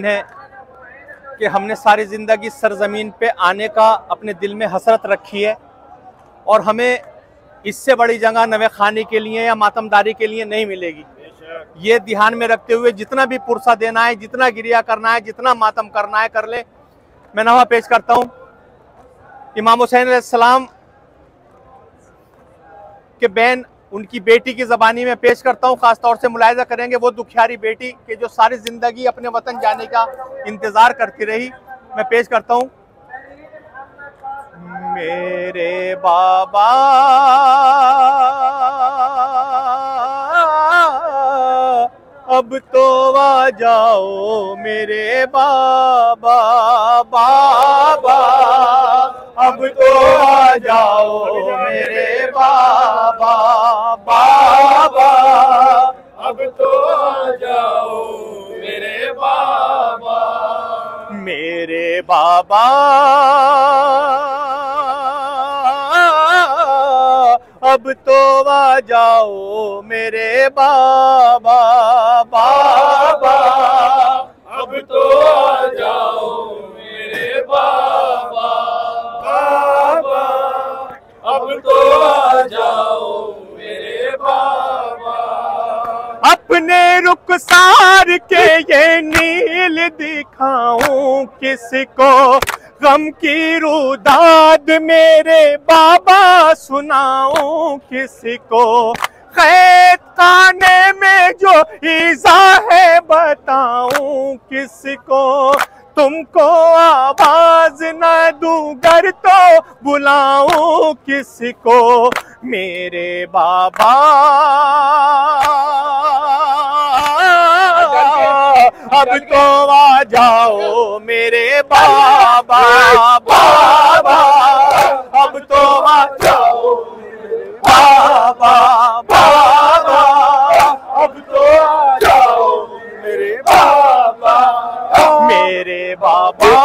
है कि हमने सारी ज़िंदगी सरज़मीन पे आने का अपने दिल में हसरत रखी है और हमें इससे बड़ी जगह नवे खाने के लिए या मातमदारी के लिए नहीं मिलेगी। ये ध्यान में रखते हुए जितना भी पुरसा देना है, जितना गिरिया करना है, जितना मातम करना है कर ले। मैं नवा पेश करता हूँ इमाम हुसैन अलैहिस्सलाम के बहन उनकी बेटी की ज़बानी में पेश करता हूँ। ख़ास तौर से मुलाहिज़ा करेंगे वो दुखियारी बेटी कि जो सारी ज़िंदगी अपने वतन जाने का इंतज़ार करती रही। मैं पेश करता हूँ। मेरे बाबा अब तो आ जाओ मेरे बाबा, बाबा अब तो आ जाओ मेरे बाबा, बाबा अब तो आ जाओ मेरे बाबा। मेरे बाबा अब तो आ जाओ मेरे बाबा, बाबा अब तो आ जाओ मेरे बाबा, बाबा अब तो आ जाओ मेरे बाबा। अपने रुखसार के ये नील दिखाऊं किसको, गम की रुदाद मेरे बाबा सुनाऊं किसको, खैत खाने में जो ईज़ा है बताऊं किसको, तुमको आवाज न दूं गर तो बुलाऊं किसको। मेरे बाबा अब तो आ जाओ मेरे बाबा, बाबा अब तो आ जाओ बाबा, बाबा अब तो आ जाओ मेरे बाबा। मेरे बाबा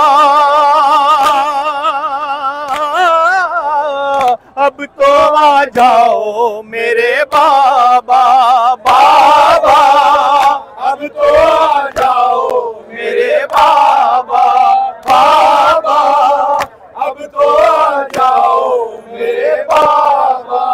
अब तो आ जाओ मेरे बाबा, बाबा अब तो आ जाओ मेरे बाबा, बाबा अब तो आ जाओ मेरे बाबा।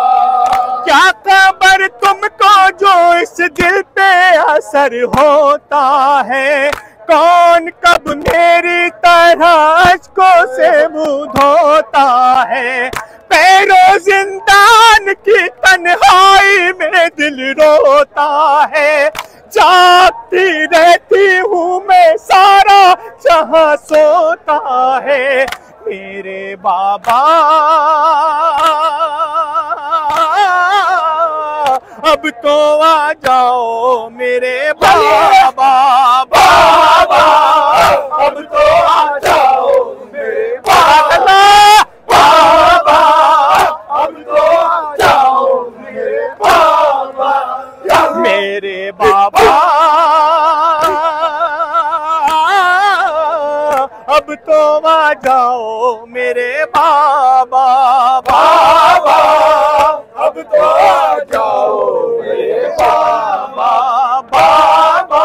क्या खबर तुमको जो इस दिल पे असर होता है, कौन कब मेरी तरह अश्कों से मुंह धोता है, पैरों जिंदान की तन्हाई में दिल रोता है, जागती रहती हूँ मैं सारा जहां सोता है। मेरे बाबा अब तो आ जाओ मेरे बाबा, बाबा अब तो आ जाओ मेरे बाबा, बाबा अब तो आ जाओ मेरे बाबा। मेरे बाबा अब तो आ जाओ मेरे बाबा, बाबा अब तो आ जाओ मेरे बाबा, बाबा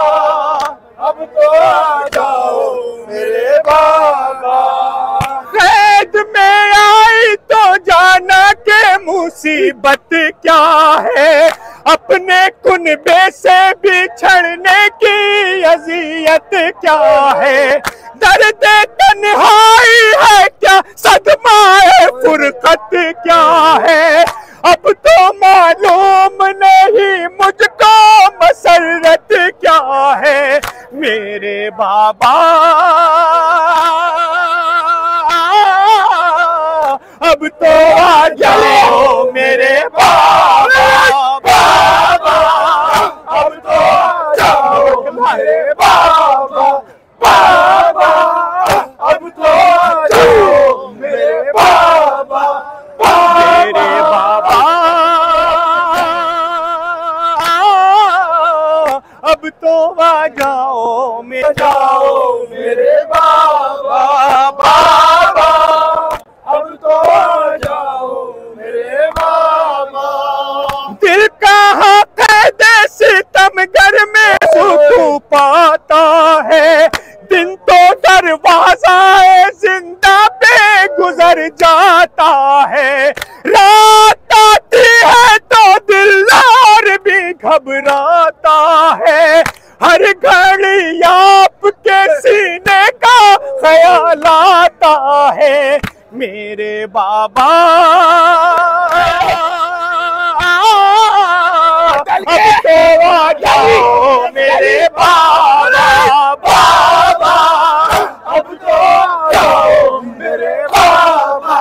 अब तो आ जाओ मेरे बाबा। कैद में आई तो जाना के मुसीबत क्या है, अपने कुनबे से बिछड़ने की अजियत क्या है, दर्द तन्हाई है क्या, सदमाए फुरकत क्या है, अब तो मालूम नहीं मुझको मसरत क्या है। मेरे बाबा अब तो आ जाओ मेरे बाबा, बाबा अब तो आ जाओ मेरे बाबा, बाबा अब तो आ जाओ मेरे बाबा, मेरे बाबा अब तो आ जाओ मेरे बाबा, बाबा अब तो आ जाओ मेरे बाबा। दिल कहाँ कैद सितमगर में सुकून पाता है, दरवाज़ाए जिंदा पे गुजर जाता है। रात आती है तो दिल और भी घबराता है। हर घड़ी आपके सीने का ख्याल आता है मेरे बाबा। अब तो आ जाओ मेरे बाबा, बाबा अब तो आ जाओ मेरे बाबा,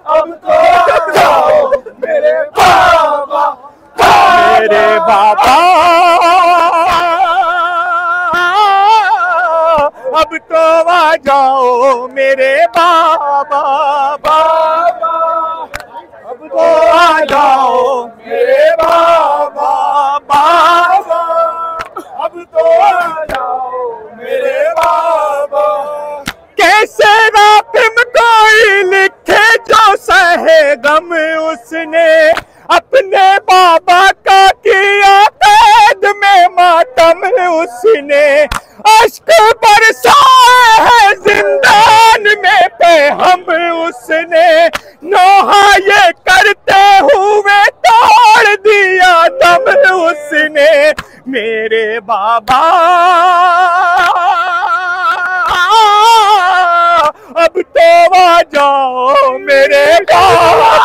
अब तो आ जाओ मेरे बाबा, मेरे बाबा। अब तो आ जाओ मेरे बाबा, बाबा अब तो आ जाओ मेरे बाबा, बाबा अब तो आ जाओ मेरे बाबा। कैसे रातिम कोई लिखे जो सहे गम उसने अपने बाबा का किया कैद में मातम उसने। अश्क बरसाए है जिंदान में पे हम उसने। नोहा ये करते हुए तोड़ दिया दम उसने मेरे बाबा। अब तो आ जाओ मेरे बाबा,